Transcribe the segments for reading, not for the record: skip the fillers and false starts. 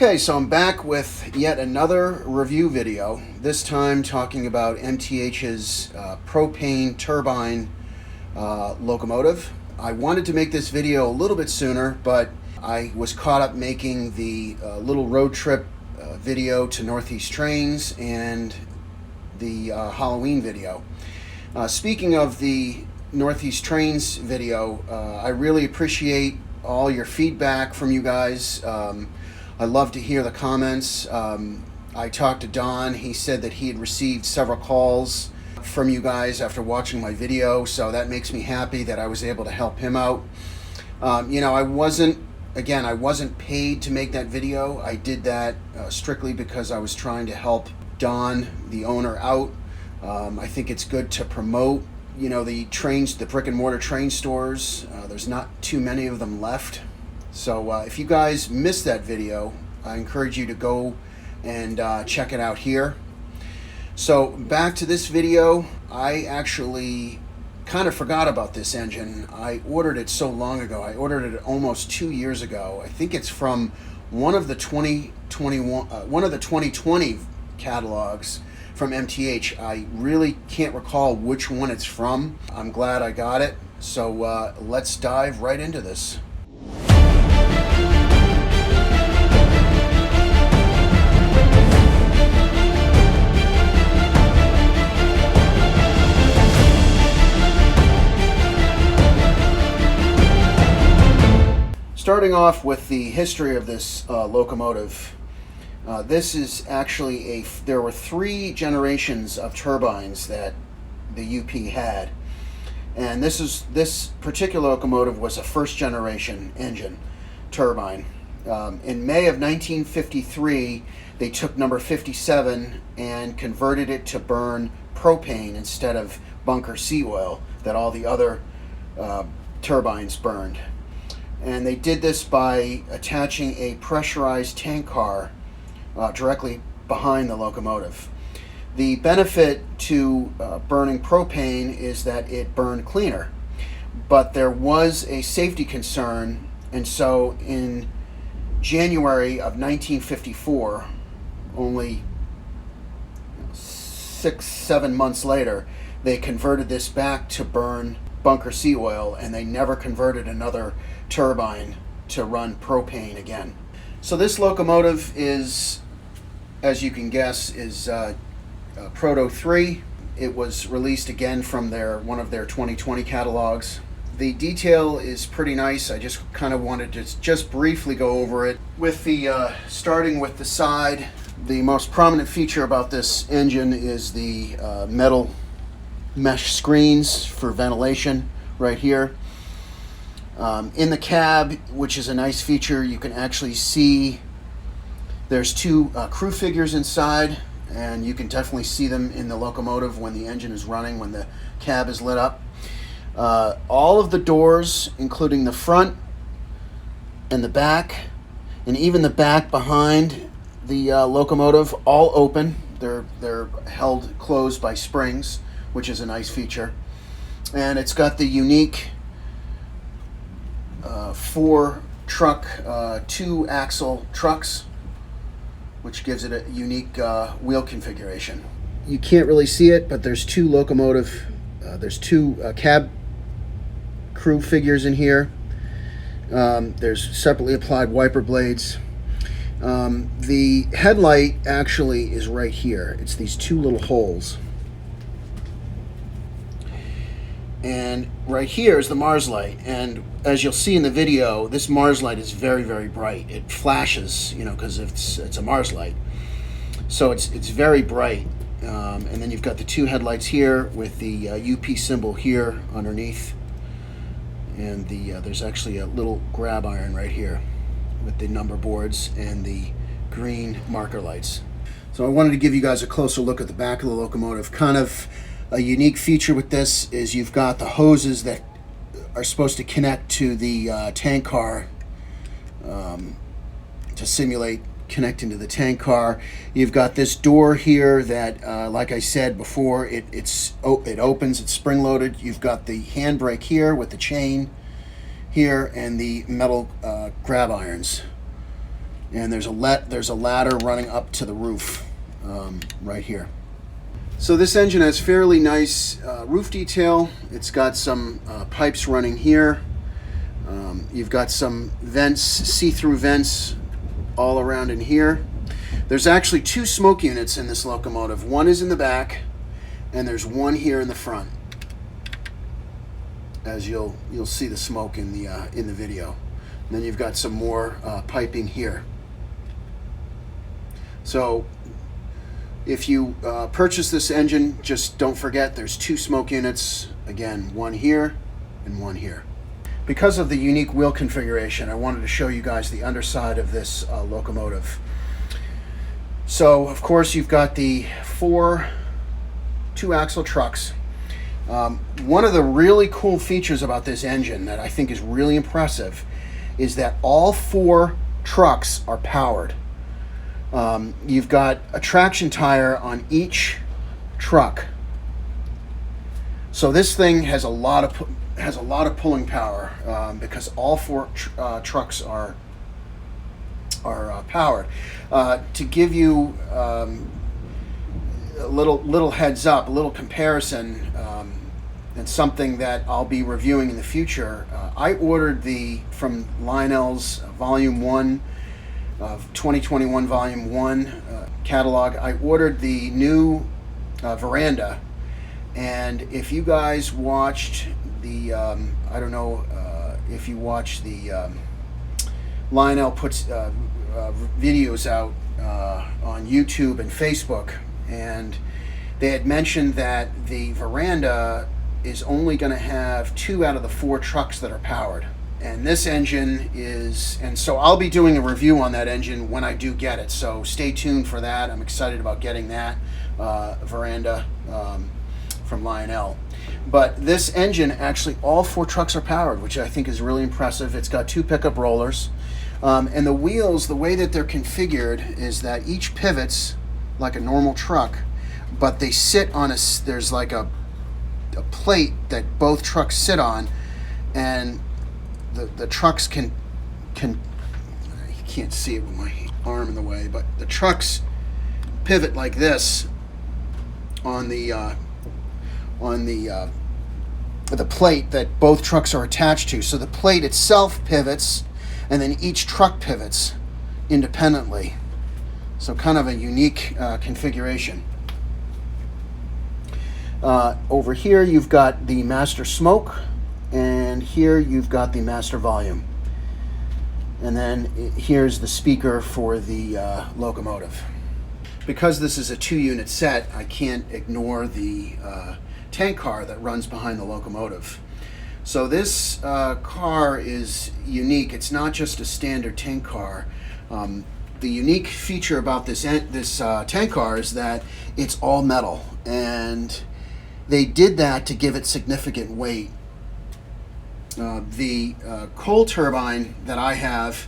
Okay, so I'm back with yet another review video, this time talking about MTH's propane turbine locomotive. I wanted to make this video a little bit sooner, but I was caught up making the little road trip video to Northeast Trains and the Halloween video. Speaking of the Northeast Trains video, I really appreciate all your feedback from you guys. I love to hear the comments. I talked to Don. He said that he had received several calls from you guys after watching my video, so that makes me happy that I was able to help him out. I wasn't paid to make that video. I did that strictly because I was trying to help Don, the owner, out. I think it's good to promote, the trains, the brick and mortar train stores. There's not too many of them left. So if you guys missed that video, I encourage you to go and check it out here. So back to this video, I actually kind of forgot about this engine. I ordered it so long ago. I ordered it almost 2 years ago. I think it's from one of the 2020 catalogs from MTH. I really can't recall which one it's from. I'm glad I got it. So let's dive right into this. Starting off with the history of this locomotive, this is actually there were 3 generations of turbines that the UP had, and this particular locomotive was a first generation engine turbine. In May of 1953, they took number 57 and converted it to burn propane instead of bunker sea oil that all the other turbines burned. And they did this by attaching a pressurized tank car directly behind the locomotive. The benefit to burning propane is that it burned cleaner, but there was a safety concern, and so in January of 1954, only 6-7 months later, they converted this back to burn bunker sea oil, and they never converted another turbine to run propane again. So this locomotive is, as you can guess, is Proto 3. It was released again from one of their 2020 catalogs. The detail is pretty nice. I just kind of wanted to just briefly go over it. With the starting with the side, the most prominent feature about this engine is the metal mesh screens for ventilation right here. In the cab, which is a nice feature, you can actually see there's 2 crew figures inside, and you can definitely see them in the locomotive when the engine is running, when the cab is lit up. All of the doors, including the front and the back, and even the back behind the locomotive, all open. They're held closed by springs, which is a nice feature. And it's got the unique 4-truck, 2-axle trucks, which gives it a unique wheel configuration. You can't really see it, but there's 2 there's 2 cab crew figures in here. There's separately applied wiper blades. The headlight actually is right here. It's these 2 little holes. And right here is the Mars light, and as you'll see in the video, this Mars light is very, very bright. It flashes, because it's a Mars light, so it's very bright. And then you've got the 2 headlights here with the UP symbol here underneath, and there's actually a little grab iron right here with the number boards and the green marker lights. So I wanted to give you guys a closer look at the back of the locomotive. Kind of a unique feature with this is you've got the hoses that are supposed to connect to the tank car to simulate connecting to the tank car. You've got this door here that, like I said before, it opens, it's spring-loaded. You've got the handbrake here with the chain here and the metal grab irons. And there's a ladder running up to the roof right here. So this engine has fairly nice roof detail. It's got some pipes running here. You've got some vents, see-through vents all around in here. There's actually 2 smoke units in this locomotive. One is in the back, and there's one here in the front. As you'll see the smoke in the video. And then you've got some more piping here. So if you purchase this engine, just don't forget there's 2 smoke units. Again, one here and one here. Because of the unique wheel configuration, I wanted to show you guys the underside of this locomotive. So, of course, you've got the 4 2-axle trucks. One of the really cool features about this engine that I think is really impressive is that all 4 trucks are powered. You've got a traction tire on each truck. So this thing has a lot of pulling power because all 4 trucks are powered. To give you a little heads up, a little comparison, and something that I'll be reviewing in the future. I ordered from Lionel's Volume 1 of 2021 Volume 1 catalog. I ordered the new veranda, and if you guys watched the I don't know if you watched the Lionel puts videos out on YouTube and Facebook, and they had mentioned that the veranda is only going to have 2 out of the 4 trucks that are powered. And this engine is, and so I'll be doing a review on that engine when I do get it. So stay tuned for that. I'm excited about getting that veranda from Lionel. But this engine, actually all 4 trucks are powered, which I think is really impressive. It's got 2 pickup rollers. And the wheels, the way that they're configured is that each pivots like a normal truck, but they sit on there's like a plate that both trucks sit on, and the trucks can you can't see it with my arm in the way, but the trucks pivot like this on the plate that both trucks are attached to. So the plate itself pivots, and then each truck pivots independently. So kind of a unique configuration. Over here you've got the master smoke, and here you've got the master volume. And then here's the speaker for the locomotive. Because this is a 2-unit set, I can't ignore the tank car that runs behind the locomotive. So this car is unique. It's not just a standard tank car. The unique feature about this tank car is that it's all metal, and they did that to give it significant weight. The coal turbine that I have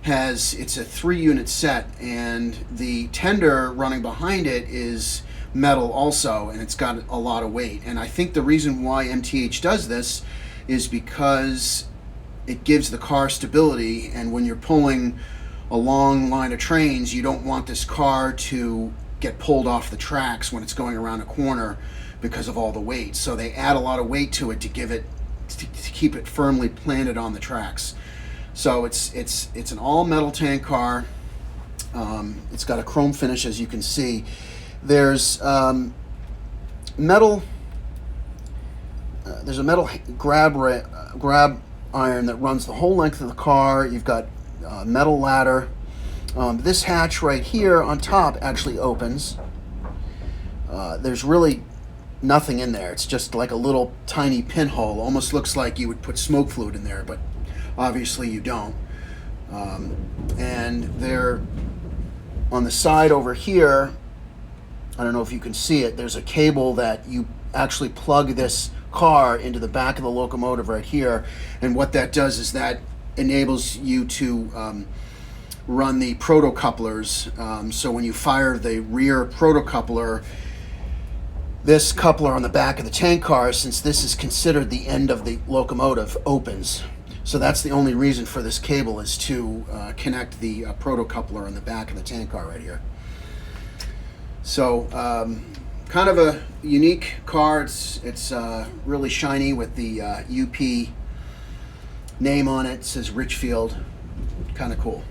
it's a 3-unit set, and the tender running behind it is metal also, and it's got a lot of weight. And I think the reason why MTH does this is because it gives the car stability, and when you're pulling a long line of trains, you don't want this car to get pulled off the tracks when it's going around a corner because of all the weight. So they add a lot of weight to it to give it to keep it firmly planted on the tracks. So it's an all metal tank car. It's got a chrome finish, as you can see. There's metal. There's a metal grab iron that runs the whole length of the car. You've got metal ladder. This hatch right here on top actually opens. There's really nothing in there. It's just like a little tiny pinhole. Almost looks like you would put smoke fluid in there, but obviously you don't. And there on the side over here, I don't know if you can see it, there's a cable that you actually plug this car into the back of the locomotive right here, and what that does is that enables you to run the Proto couplers. So when you fire the rear Proto coupler, this coupler on the back of the tank car, since this is considered the end of the locomotive, opens. So that's the only reason for this cable, is to connect the Proto coupler in the back of the tank car right here. So kind of a unique car. It's really shiny with the UP name on it. It says Richfield. Kind of cool.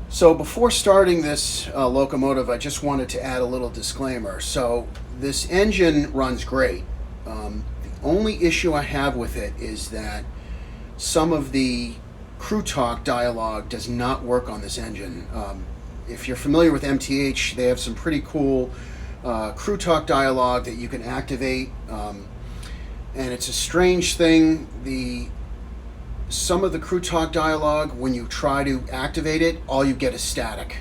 So before starting this locomotive, I just wanted to add a little disclaimer. So this engine runs great. The only issue I have with it is that some of the crew talk dialogue does not work on this engine. If you're familiar with MTH, they have some pretty cool crew talk dialogue that you can activate, and it's a strange thing. Some of the crew talk dialogue, when you try to activate it, all you get is static.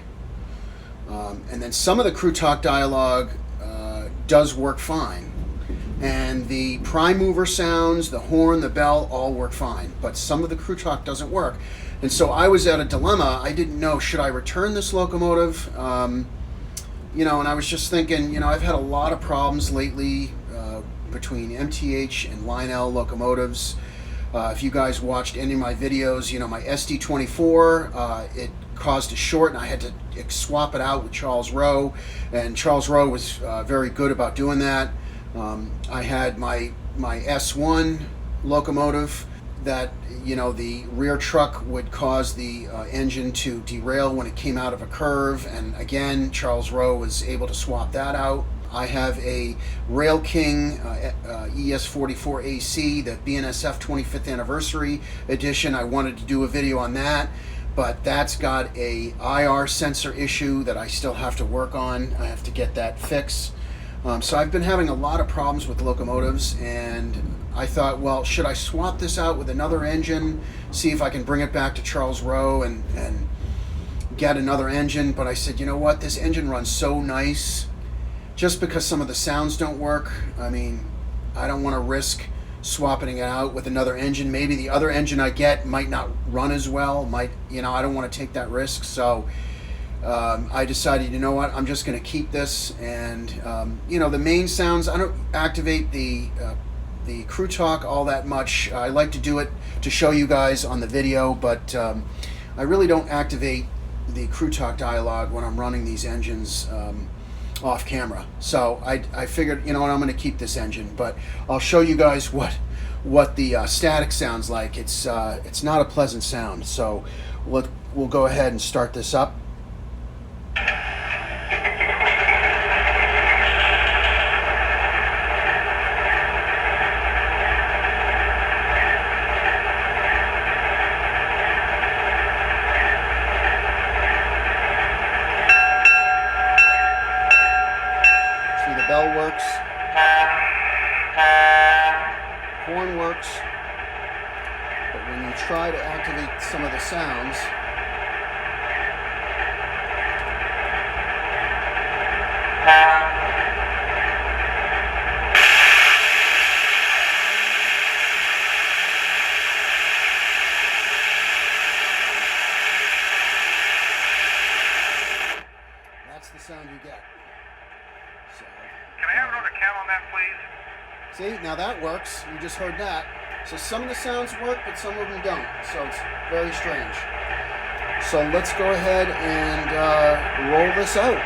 And then some of the crew talk dialogue does work fine. And the prime mover sounds, the horn, the bell, all work fine. But some of the crew talk doesn't work. And so I was at a dilemma. I didn't know, should I return this locomotive? You know, and I was just thinking, you know, I've had a lot of problems lately between MTH and Line L locomotives. If you guys watched any of my videos, you know, my SD24, it caused a short, and I had to swap it out with Charles Rowe, and Charles Rowe was very good about doing that. I had my S1 locomotive that, you know, the rear truck would cause the engine to derail when it came out of a curve, and again, Charles Rowe was able to swap that out. I have a Rail King ES44 AC, the BNSF 25th anniversary edition. I wanted to do a video on that, but that's got a IR sensor issue that I still have to work on. I have to get that fixed. So I've been having a lot of problems with locomotives, and I thought, well, should I swap this out with another engine, see if I can bring it back to Charles Rowe and get another engine? But I said, you know what, this engine runs so nice. Just because some of the sounds don't work, I mean, I don't want to risk swapping it out with another engine. Maybe the other engine I get might not run as well. You know, I don't want to take that risk. So I decided, you know what, I'm just going to keep this. And you know, the main sounds, I don't activate the crew talk all that much. I like to do it to show you guys on the video, but I really don't activate the crew talk dialogue when I'm running these engines off camera. So I figured, you know what, I'm going to keep this engine, but I'll show you guys what the static sounds like. It's not a pleasant sound. So we'll go ahead and start this up. Bell works, horn works, but when you try to activate some of the sounds, that's the sound you get. So, can I have another count on that, please? See, now that works. You just heard that. So some of the sounds work, but some of them don't. So it's very strange. So let's go ahead and roll this out.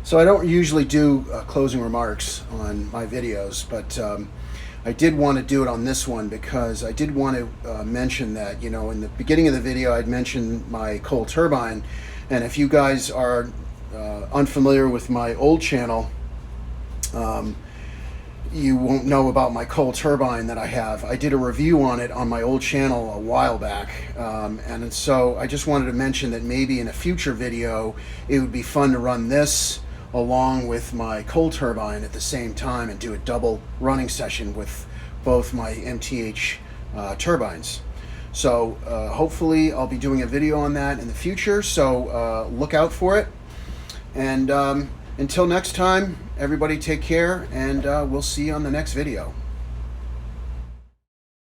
So I don't usually do closing remarks on my videos, but I did want to do it on this one because I did want to mention that, you know, in the beginning of the video I'd mentioned my coal turbine, and if you guys are unfamiliar with my old channel, you won't know about my coal turbine that I have. I did a review on it on my old channel a while back, and so I just wanted to mention that maybe in a future video it would be fun to run this along with my coal turbine at the same time and do a double running session with both my MTH turbines. So hopefully I'll be doing a video on that in the future, so look out for it. And until next time, everybody take care, and we'll see you on the next video.